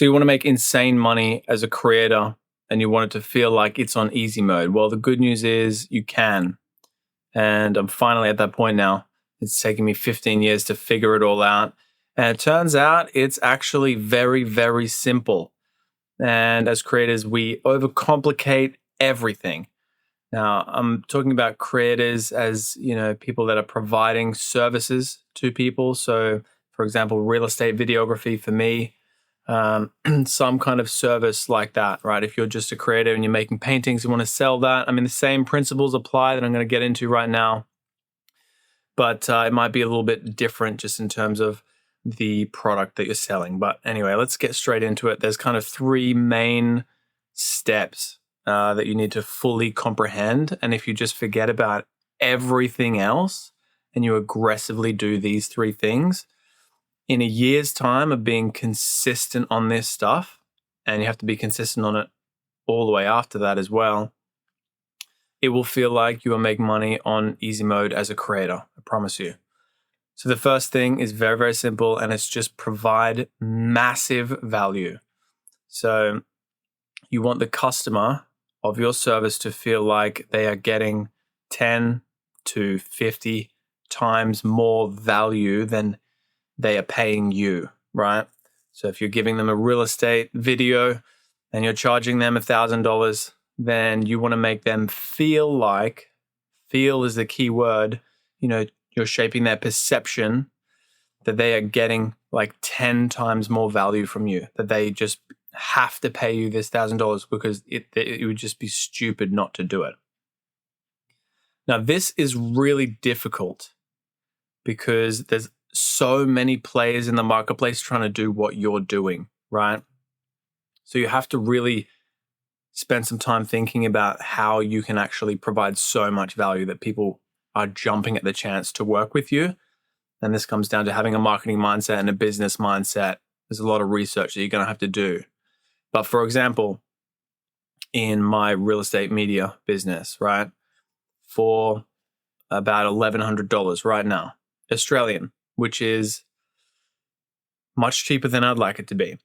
So you want to make insane money as a creator and you want it to feel like it's on easy mode. Well, the good news is you can. And I'm finally at that point now. It's taken me 15 years to figure it all out. And it turns out it's actually very, very simple. And as creators, we overcomplicate everything. Now, I'm talking about creators as, people that are providing services to people. So, for example, real estate videography for me, some kind of service like that, right? If you're just a creator and you're making paintings, you want to sell that. I mean, the same principles apply that I'm going to get into right now, but it might be a little bit different just in terms of the product that you're selling. But anyway, let's get straight into it. There's kind of three main steps that you need to fully comprehend. And if you just forget about everything else and you aggressively do these three things, in a year's time of being consistent on this stuff, and you have to be consistent on it all the way after that as well, it will feel like you are making money on easy mode as a creator, I promise you. So the first thing is very, very simple, and it's just provide massive value. So you want the customer of your service to feel like they are getting 10 to 50 times more value than they are paying you, right? So if you're giving them a real estate video and you're charging them $1,000, then you want to make them feel is the key word, you're shaping their perception that they are getting like 10 times more value from you, that they just have to pay you this $1,000 because it would just be stupid not to do it. Now, this is really difficult because there's so many players in the marketplace trying to do what you're doing, right? So you have to really spend some time thinking about how you can actually provide so much value that people are jumping at the chance to work with you. And this comes down to having a marketing mindset and a business mindset. There's a lot of research that you're going to have to do. But for example, in my real estate media business, right, for about $1,100 right now, Australian, which is much cheaper than I'd like it to be.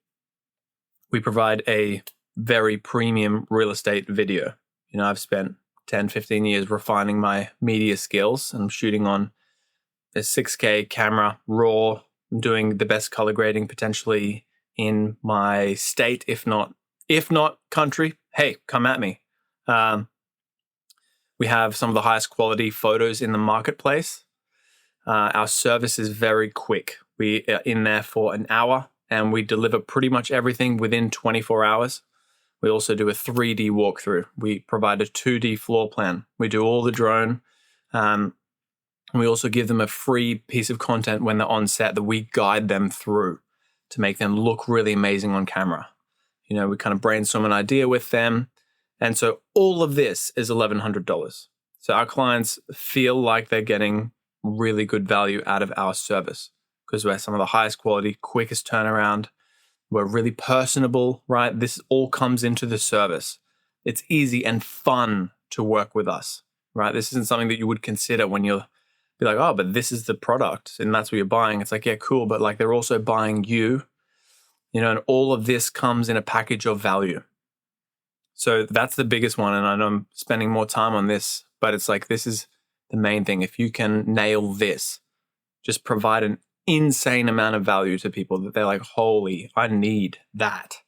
We provide a very premium real estate video. I've spent 10, 15 years refining my media skills, and I'm shooting on a 6K camera, raw. I'm doing the best color grading potentially in my state, if not country. Hey, come at me. We have some of the highest quality photos in the marketplace. Our service is very quick. We are in there for an hour and we deliver pretty much everything within 24 hours. We also do a 3D walkthrough. We provide a 2D floor plan. We do all the drone. We also give them a free piece of content when they're on set that we guide them through to make them look really amazing on camera. We kind of brainstorm an idea with them. And so all of this is $1,100. So our clients feel like they're getting really good value out of our service because we're some of the highest quality, quickest turnaround. We're really personable, right? This all comes into the service. It's easy and fun to work with us, right? This isn't something that you would consider when you'll be like, oh, but this is the product and that's what you're buying. It's like, yeah, cool. But like they're also buying you, and all of this comes in a package of value. So that's the biggest one. And I know I'm spending more time on this, but it's like, this is the main thing. If you can nail this, just provide an insane amount of value to people that they're like, holy, I need that.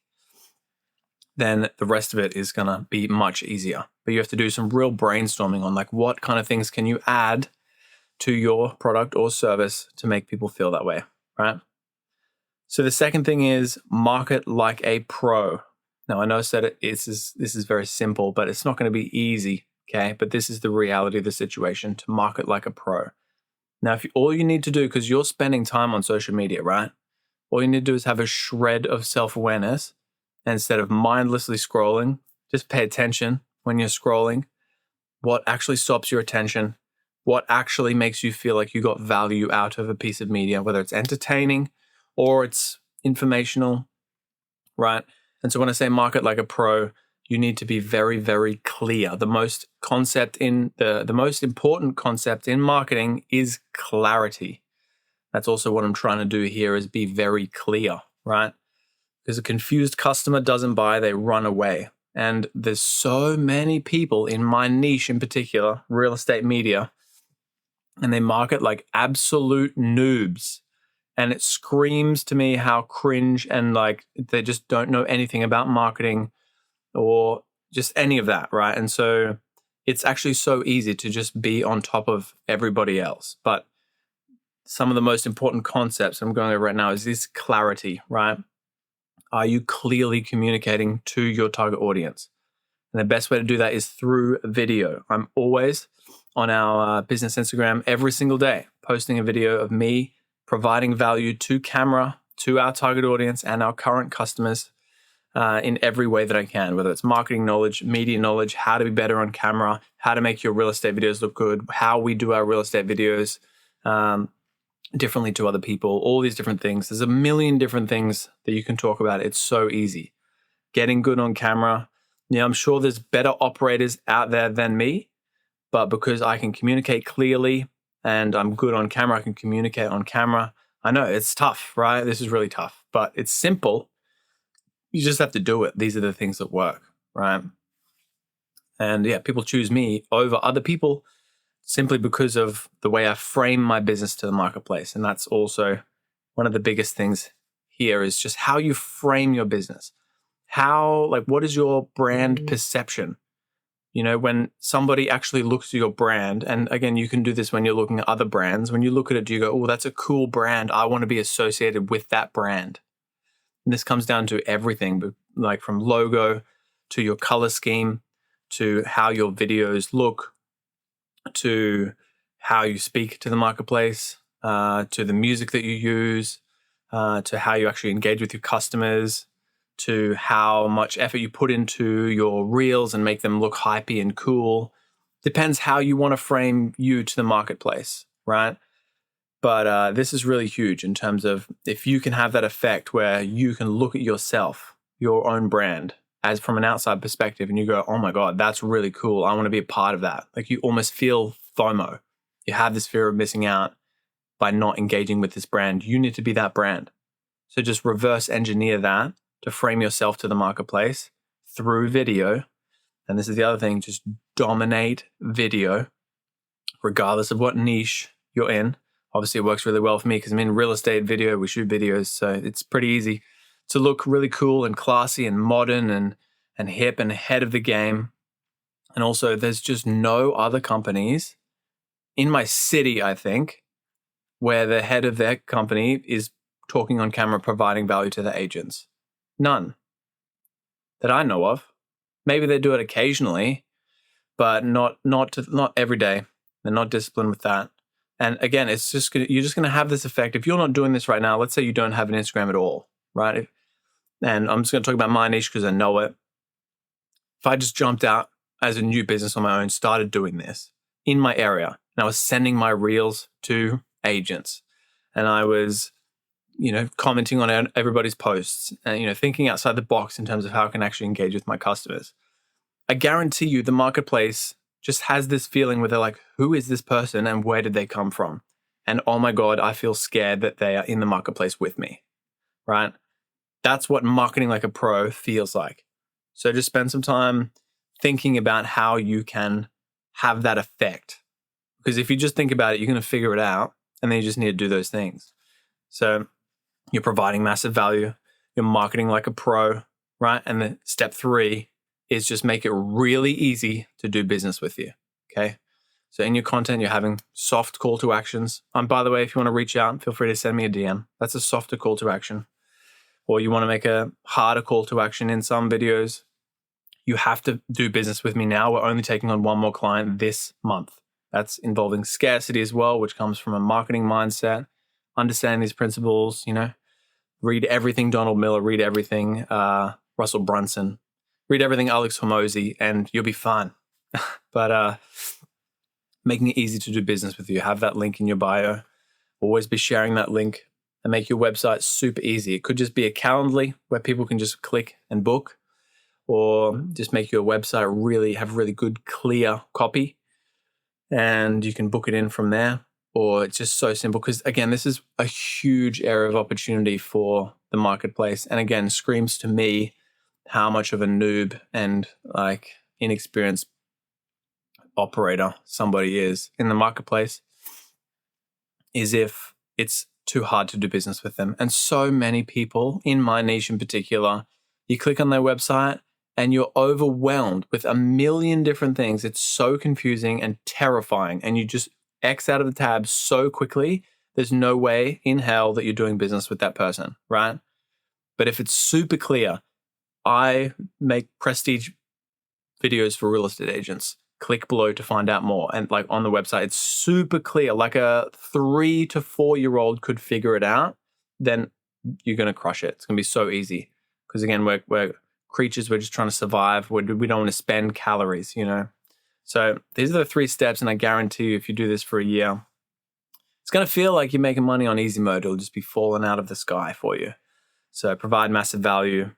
Then the rest of it is going to be much easier. But you have to do some real brainstorming on like, what kind of things can you add to your product or service to make people feel that way, right? So the second thing is market like a pro. Now, I know I said this is very simple, but it's not going to be easy, okay? But this is the reality of the situation, to market like a pro. Now, all you need to do, because you're spending time on social media, right? All you need to do is have a shred of self-awareness. And instead of mindlessly scrolling, just pay attention when you're scrolling. What actually stops your attention? What actually makes you feel like you got value out of a piece of media, whether it's entertaining or it's informational, right? And so when I say market like a pro, you need to be very, very clear. The most important concept in marketing is clarity. That's also what I'm trying to do here, is be very clear, right? Because a confused customer doesn't buy, they run away. And there's so many people in my niche in particular, real estate media, and they market like absolute noobs. And it screams to me how cringe and like they just don't know anything about marketing or just any of that, right? And so it's actually so easy to just be on top of everybody else. But some of the most important concepts I'm going over right now is this clarity, right? Are you clearly communicating to your target audience? And the best way to do that is through video. I'm always on our business Instagram every single day, posting a video of me providing value to camera, to our target audience and our current customers in every way that I can, whether it's marketing knowledge, media knowledge, how to be better on camera, how to make your real estate videos look good, how we do our real estate videos differently to other people, all these different things. There's a million different things that you can talk about. It's so easy. Getting good on camera. Yeah, I'm sure there's better operators out there than me, but because I can communicate clearly and I'm good on camera, I can communicate on camera. I know it's tough, right? This is really tough, but it's simple. You just have to do it. These are the things that work, right? And yeah, people choose me over other people simply because of the way I frame my business to the marketplace. And that's also one of the biggest things here is just how you frame your business. What is your brand perception? You know, when somebody actually looks at your brand, and again, you can do this when you're looking at other brands. When you look at it, do you go, oh, that's a cool brand. I want to be associated with that brand. And this comes down to everything, like from logo to your color scheme, to how your videos look, to how you speak to the marketplace, to the music that you use, to how you actually engage with your customers, to how much effort you put into your reels and make them look hypey and cool. Depends how you want to frame you to the marketplace, right? But this is really huge in terms of if you can have that effect where you can look at yourself, your own brand, as from an outside perspective, and you go, oh my God, that's really cool. I want to be a part of that. Like you almost feel FOMO. You have this fear of missing out by not engaging with this brand. You need to be that brand. So just reverse engineer that to frame yourself to the marketplace through video. And this is the other thing, just dominate video, regardless of what niche you're in. Obviously, it works really well for me because I'm in real estate video. We shoot videos, so it's pretty easy to look really cool and classy and modern and hip and ahead of the game. And also, there's just no other companies in my city, I think, where the head of their company is talking on camera, providing value to the agents. None that I know of. Maybe they do it occasionally, but not every day. They're not disciplined with that. And again, it's just you're just going to have this effect. If you're not doing this right now, let's say you don't have an Instagram at all, right? And I'm just going to talk about my niche because I know it. If I just jumped out as a new business on my own, started doing this in my area, and I was sending my reels to agents, and I was, commenting on everybody's posts and, thinking outside the box in terms of how I can actually engage with my customers. I guarantee you the marketplace just has this feeling where they're like, who is this person and where did they come from? And oh my God, I feel scared that they are in the marketplace with me, right? That's what marketing like a pro feels like. So just spend some time thinking about how you can have that effect. Because if you just think about it, you're going to figure it out and then you just need to do those things. So you're providing massive value. You're marketing like a pro, right? And then step 3 is just make it really easy to do business with you, okay? So in your content, you're having soft call to actions. By the way, if you want to reach out, feel free to send me a DM. That's a softer call to action. Or you want to make a harder call to action in some videos, you have to do business with me now. We're only taking on one more client this month. That's involving scarcity as well, which comes from a marketing mindset, understanding these principles, read everything Donald Miller, read everything Russell Brunson, read everything Alex Hormozy, and you'll be fine. But making it easy to do business with you. Have that link in your bio. Always be sharing that link and make your website super easy. It could just be a Calendly where people can just click and book, or just make your website have really good, clear copy, and you can book it in from there. or it's just so simple. Because again, this is a huge area of opportunity for the marketplace. And again, screams to me how much of a noob and like inexperienced operator somebody is in the marketplace is if it's too hard to do business with them. And so many people in my niche in particular, you click on their website and you're overwhelmed with a million different things. It's so confusing and terrifying. And you just X out of the tab so quickly, there's no way in hell that you're doing business with that person, right? But if it's super clear, I make prestige videos for real estate agents. Click below to find out more. And like on the website, it's super clear. Like a 3 to 4 year old could figure it out. Then you're going to crush it. It's going to be so easy. Because again, we're creatures. We're just trying to survive. We don't want to spend calories, you know? So these are the 3 steps. And I guarantee you, if you do this for a year, it's going to feel like you're making money on easy mode. It'll just be falling out of the sky for you. So provide massive value,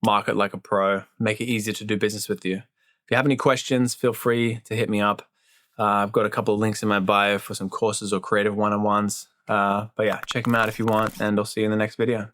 market like a pro, make it easier to do business with you. If you have any questions, feel free to hit me up. I've got a couple of links in my bio for some courses or creative one-on-ones. But yeah, check them out if you want, and I'll see you in the next video.